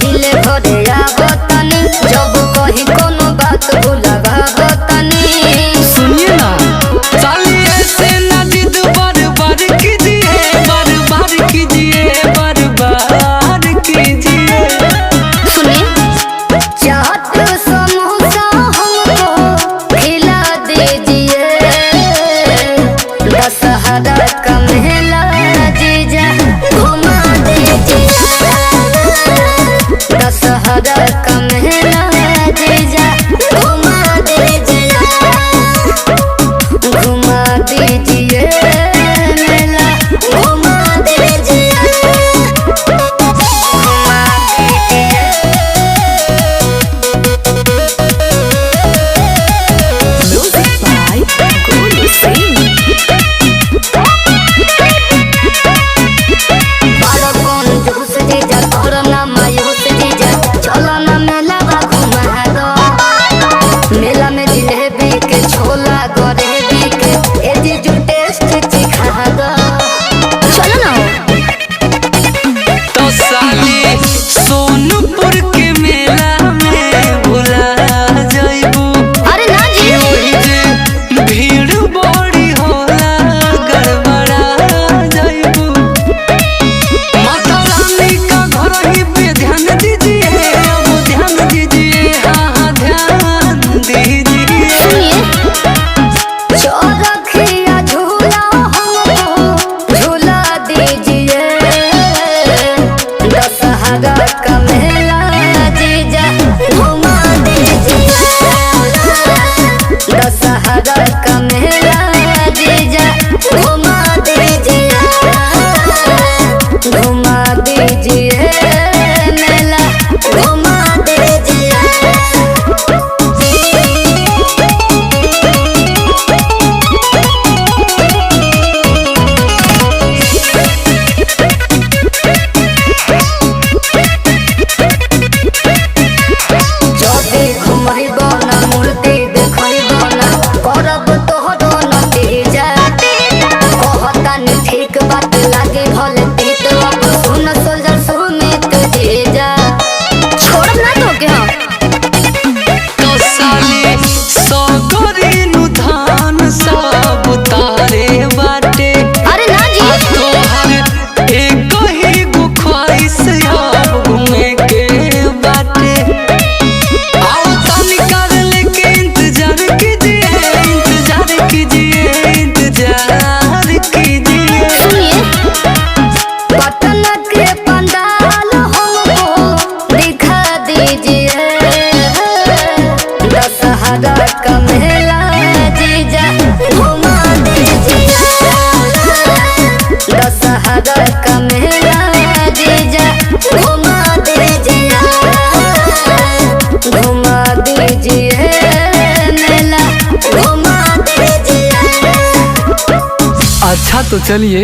पहिले घरे आवतनी, जब कहीं कोनो बात भुलावतनी। सुनिए ना साली ऐसे ना जिद बार बार कीजिए, बार बार कीजिए, बार बार कीजिए। सुनिए चाट समोसा हमको खिला दीजिए, दशहरा का मेला जीजा घुमा दीजिए, दशहरा का मेला जीजा घुमा दीजिए, घुमा दीजिए मेला घुमा दीजिए, घुमा दीजिए। Music by Golu Singh. बारो कौन जुस जीजा तोर ना मायूस जीजा, चलो ना मेला बा घुमा दो। मेला में जिलेबी के छोला गरेबी के ए जीजू टेस्ट चिखा दो। चलो ना तो साली सोनपुर के मेला में भुला जाइबू। अरे ना जी ओही जे भीड़ बड़ी होला गड़बड़ा जाइबू। माता रानी का घर ही पे ध्यान दीजिए, अब ध्यान दीजिए, हाँ हाँ ध्यान दीजिए। सुनिए चौरखिया झूला हमको झूला दीजिए, दशहरा का मेला जीजा घुमा दीजिए, दशहरा का मेला जीजा घुमा दीजिए, घुमा दीजिए मेला घुमा दीजिए। जदि घुमैब ना मूर्ति देखैब ना करब तोहरो नतीजा, कहतानी ठीक बात लागे भले तीत, अब सुन सोल्जर सुमित जीजा छोड़ब ना तोके हम। तो साली सगरी नु धान सब तारे बाटे। अरे ना जी तोहर एक ही गो ख्वाहिश अब घूमे के बाटे। आओ तनी कर लेके इंतजार कीजिए, इंतजार कीजिए, इंतजार कीजिए। सुनिए पटना के पंडाल हमको दिखा दीजिए, दशहरा का मेला जीजा घुमा दीजिए, दशहरा का मेला जीजा घुमा दीजिए, घुमा दीजिए मेला घुमा दीजिए। अच्छा तो चलिए